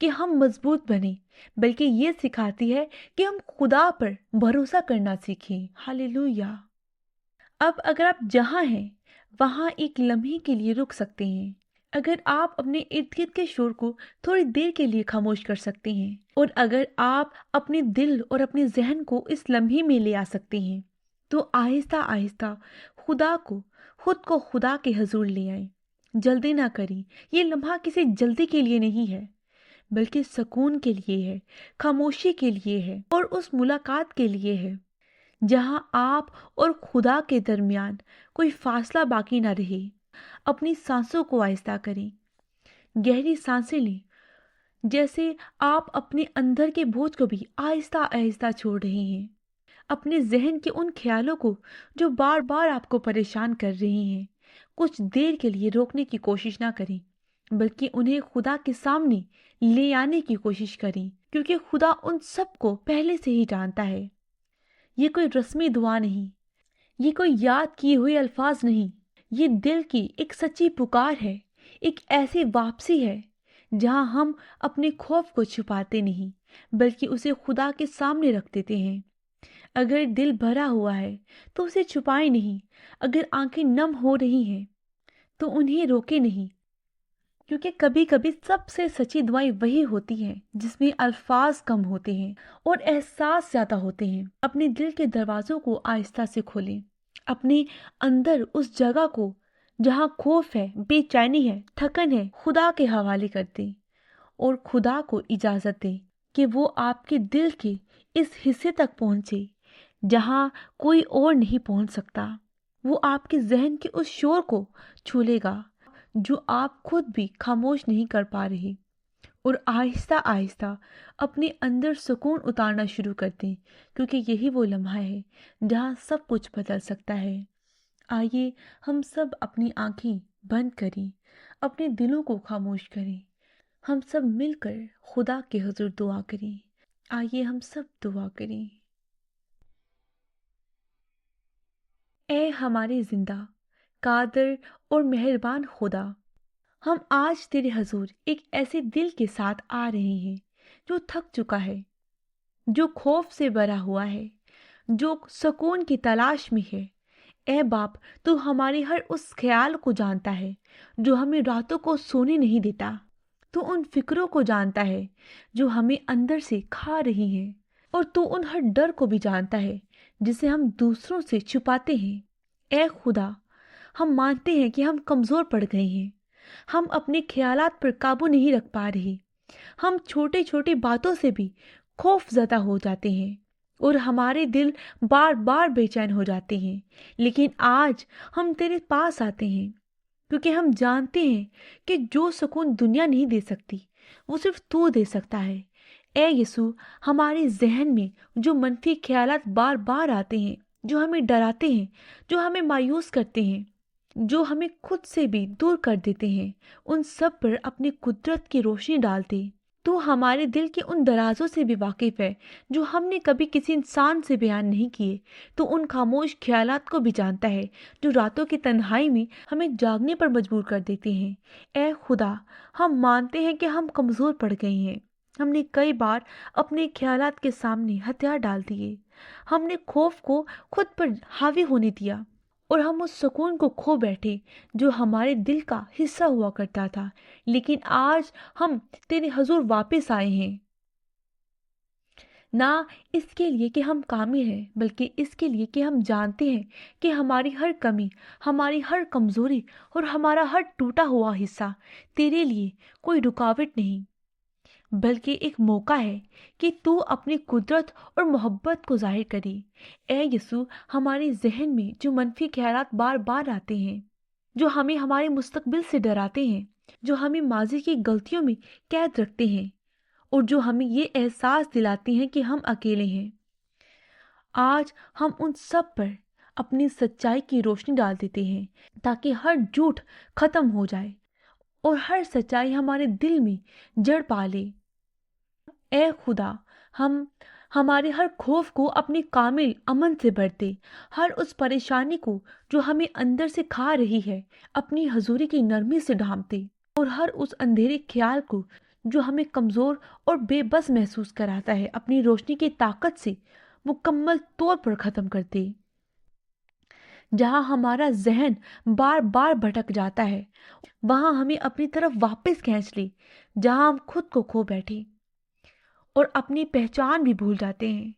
کہ ہم مضبوط بنیں، بلکہ یہ سکھاتی ہے کہ ہم خدا پر بھروسہ کرنا سیکھیں۔ ہاللیلویا۔ اب اگر آپ جہاں ہیں وہاں ایک لمحے کے لیے رک سکتے ہیں۔ اگر آپ اپنے ارد گرد کے شور کو تھوڑی دیر کے لیے خاموش کر سکتے ہیں، اور اگر آپ اپنے دل اور اپنے ذہن کو اس لمحے میں لے آ سکتے ہیں، تو آہستہ آہستہ خود کو خدا کے حضور لے آئیں۔ جلدی نہ کریں، یہ لمحہ کسی جلدی کے لیے نہیں ہے، بلکہ سکون کے لیے ہے، خاموشی کے لیے ہے، اور اس ملاقات کے لیے ہے جہاں آپ اور خدا کے درمیان کوئی فاصلہ باقی نہ رہے۔ اپنی سانسوں کو آہستہ کریں، گہری سانسیں لیں، جیسے آپ اپنے اندر کے بوجھ کو بھی آہستہ آہستہ چھوڑ رہے ہیں۔ اپنے ذہن کے ان خیالوں کو جو بار بار آپ کو پریشان کر رہے ہیں، کچھ دیر کے لیے روکنے کی کوشش نہ کریں، بلکہ انہیں خدا کے سامنے لے آنے کی کوشش کریں، کیونکہ خدا ان سب کو پہلے سے ہی جانتا ہے۔ یہ کوئی رسمی دعا نہیں، یہ کوئی یاد کیے ہوئے الفاظ نہیں، یہ دل کی ایک سچی پکار ہے، ایک ایسی واپسی ہے جہاں ہم اپنے خوف کو چھپاتے نہیں، بلکہ اسے خدا کے سامنے رکھ دیتے ہیں۔ اگر دل بھرا ہوا ہے تو اسے چھپائے نہیں، اگر آنکھیں نم ہو رہی ہیں تو انہیں روکے نہیں، کیونکہ کبھی کبھی سب سے سچی دعائیں وہی ہوتی ہیں جس میں الفاظ کم ہوتے ہیں اور احساس زیادہ ہوتے ہیں۔ اپنے دل کے دروازوں کو آہستہ سے کھولیں، اپنے اندر اس جگہ کو جہاں خوف ہے، بے چینی ہے، تھکن ہے، خدا کے حوالے کر دیں، اور خدا کو اجازت دیں کہ وہ آپ کے دل کے اس حصے تک پہنچے جہاں کوئی اور نہیں پہنچ سکتا۔ وہ آپ کے ذہن کے اس شور کو چھو لے گا جو آپ خود بھی خاموش نہیں کر پا رہے، اور آہستہ آہستہ اپنے اندر سکون اتارنا شروع کر دیں، کیونکہ یہی وہ لمحہ ہے جہاں سب کچھ بدل سکتا ہے۔ آئیے ہم سب اپنی آنکھیں بند کریں، اپنے دلوں کو خاموش کریں، ہم سب مل کر خدا کے حضور دعا کریں۔ آئیے ہم سب دعا کریں۔ اے ہمارے زندہ، قادر اور مہربان خدا، ہم آج تیرے حضور ایک ایسے دل کے ساتھ آ رہے ہیں جو تھک چکا ہے، جو خوف سے بھرا ہوا ہے، جو سکون کی تلاش میں ہے۔ اے باپ، تو ہمارے ہر اس خیال کو جانتا ہے جو ہمیں راتوں کو سونے نہیں دیتا۔ تو ان فکروں کو جانتا ہے جو ہمیں اندر سے کھا رہی ہیں، اور تو ان ہر ڈر کو بھی جانتا ہے جسے ہم دوسروں سے چھپاتے ہیں۔ اے خدا، ہم مانتے ہیں کہ ہم کمزور پڑ گئے ہیں، ہم اپنے خیالات پر قابو نہیں رکھ پا رہے، ہم چھوٹے چھوٹے باتوں سے بھی خوف زدہ ہو جاتے ہیں، اور ہمارے دل بار بار بے چین ہو جاتے ہیں۔ لیکن آج ہم تیرے پاس آتے ہیں، کیونکہ ہم جانتے ہیں کہ جو سکون دنیا نہیں دے سکتی وہ صرف تو دے سکتا ہے۔ اے یسوع، ہمارے ذہن میں جو منفی خیالات بار بار آتے ہیں، جو ہمیں ڈراتے ہیں، جو ہمیں مایوس کرتے ہیں، جو ہمیں خود سے بھی دور کر دیتے ہیں، ان سب پر اپنی قدرت کی روشنی ڈالتے۔ تو ہمارے دل کے ان درازوں سے بھی واقف ہے جو ہم نے کبھی کسی انسان سے بیان نہیں کیے، تو ان خاموش خیالات کو بھی جانتا ہے جو راتوں کی تنہائی میں ہمیں جاگنے پر مجبور کر دیتے ہیں۔ اے خدا، ہم مانتے ہیں کہ ہم کمزور پڑ گئے ہیں، ہم نے کئی بار اپنے خیالات کے سامنے ہتھیار ڈال دیے، ہم نے خوف کو خود پر حاوی ہونے دیا، اور ہم اس سکون کو کھو بیٹھے جو ہمارے دل کا حصہ ہوا کرتا تھا۔ لیکن آج ہم تیرے حضور واپس آئے ہیں، نہ اس کے لیے کہ ہم کامل ہیں، بلکہ اس کے لیے کہ ہم جانتے ہیں کہ ہماری ہر کمی، ہماری ہر کمزوری اور ہمارا ہر ٹوٹا ہوا حصہ تیرے لیے کوئی رکاوٹ نہیں، بلکہ ایک موقع ہے کہ تو اپنی قدرت اور محبت کو ظاہر کرے۔ اے یسوع، ہمارے ذہن میں جو منفی خیالات بار بار آتے ہیں، جو ہمیں ہمارے مستقبل سے ڈراتے ہیں، جو ہمیں ماضی کی غلطیوں میں قید رکھتے ہیں، اور جو ہمیں یہ احساس دلاتے ہیں کہ ہم اکیلے ہیں، آج ہم ان سب پر اپنی سچائی کی روشنی ڈال دیتے ہیں، تاکہ ہر جھوٹ ختم ہو جائے اور ہر سچائی ہمارے دل میں جڑ پا لے۔ اے خدا، ہم ہمارے ہر خوف کو اپنے کامل امن سے بھرتے، ہر اس پریشانی کو جو ہمیں اندر سے کھا رہی ہے اپنی حضوری کی نرمی سے ڈھانپتے، اور ہر اس اندھیرے خیال کو جو ہمیں کمزور اور بے بس محسوس کراتا ہے اپنی روشنی کی طاقت سے مکمل طور پر ختم کر دے۔ جہاں ہمارا ذہن بار بار بھٹک جاتا ہے وہاں ہمیں اپنی طرف واپس کھینچ لے، جہاں ہم خود کو کھو بیٹھے اور اپنی پہچان بھی بھول جاتے ہیں،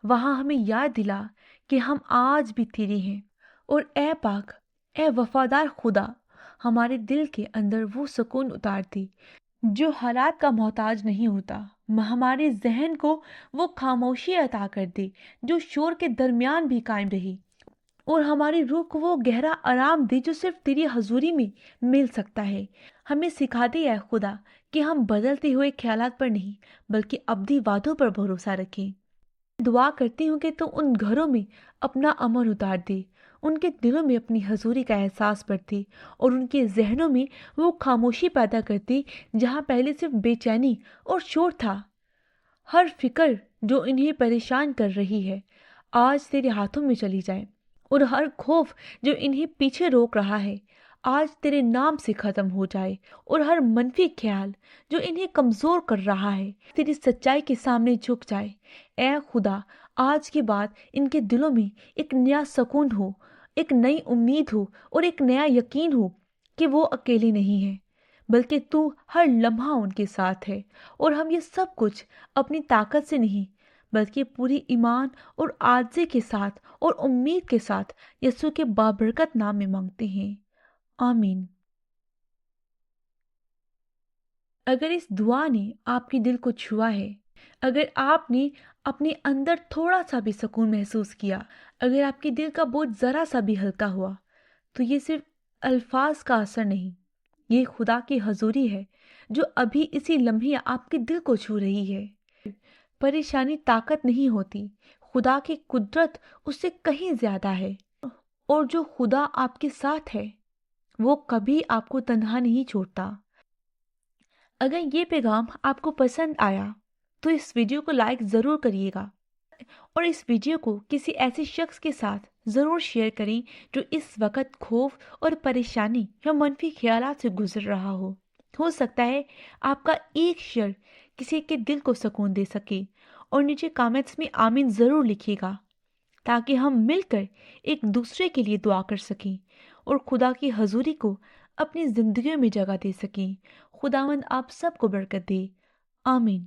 وہاں ہمیں یاد دلا کہ ہم آج بھی تیرے ہیں۔ اور اے پاک، اے وفادار خدا، ہمارے دل کے اندر وہ سکون اتار دے جو حالات کا محتاج نہیں ہوتا، ہمارے ذہن کو وہ خاموشی عطا کر دے جو شور کے درمیان بھی قائم رہی، اور ہماری روح کو وہ گہرا آرام دے جو صرف تیری حضوری میں مل سکتا ہے۔ ہمیں سکھا دے اے خدا کہ ہم بدلتے ہوئے خیالات پر نہیں بلکہ ابدی وعدوں پر بھروسہ رکھیں۔ دعا کرتی ہوں کہ تو ان گھروں میں اپنا امن اتار دے، ان کے دلوں میں اپنی حضوری کا احساس بڑھتے اور ان کے ذہنوں میں وہ خاموشی پیدا کرتے جہاں پہلے صرف بے چینی اور شور تھا۔ ہر فکر جو انہیں پریشان کر رہی ہے آج تیرے ہاتھوں میں چلی جائے، اور ہر خوف جو انہیں پیچھے روک رہا ہے آج تیرے نام سے ختم ہو جائے، اور ہر منفی خیال جو انہیں کمزور کر رہا ہے تیری سچائی کے سامنے جھک جائے۔ اے خدا، آج کے بعد ان کے دلوں میں ایک نیا سکون ہو، ایک نئی امید ہو اور ایک نیا یقین ہو کہ وہ اکیلے نہیں ہیں بلکہ تو ہر لمحہ ان کے ساتھ ہے۔ اور ہم یہ سب کچھ اپنی طاقت سے نہیں بلکہ پوری ایمان اور عاجزی کے ساتھ اور امید کے ساتھ یسوع کے بابرکت نام میں مانگتے ہیں، آمین۔ اگر اس دعا نے آپ کے دل کو چھوا ہے، اگر آپ نے اپنے اندر تھوڑا سا بھی سکون محسوس کیا، اگر آپ کے دل کا بوجھ ذرا سا بھی ہلکا ہوا، تو یہ صرف الفاظ کا اثر نہیں، یہ خدا کی حضوری ہے جو ابھی اسی لمحے آپ کے دل کو چھو رہی ہے۔ پریشانی طاقت نہیں ہوتی، خدا کی قدرت اس سے کہیں زیادہ ہے، اور جو خدا آپ کے ساتھ ہے وہ کبھی آپ کو تنہا نہیں چھوڑتا۔ اگر یہ پیغام آپ کو پسند آیا تو اس ویڈیو کو لائک ضرور کریے گا، اور اس ویڈیو کو کسی ایسے شخص کے ساتھ ضرور شیئر کریں جو اس وقت خوف اور پریشانی یا منفی خیالات سے گزر رہا ہو سکتا ہے آپ کا ایک شیئر کسی کے دل کو سکون دے سکے۔ اور نیچے کامنٹس میں آمین ضرور لکھیے گا تاکہ ہم مل کر ایک دوسرے کے لیے دعا کر سکیں اور خدا کی حضوری کو اپنی زندگیوں میں جگہ دے سکیں۔ خداوند آپ سب کو برکت دے، آمین۔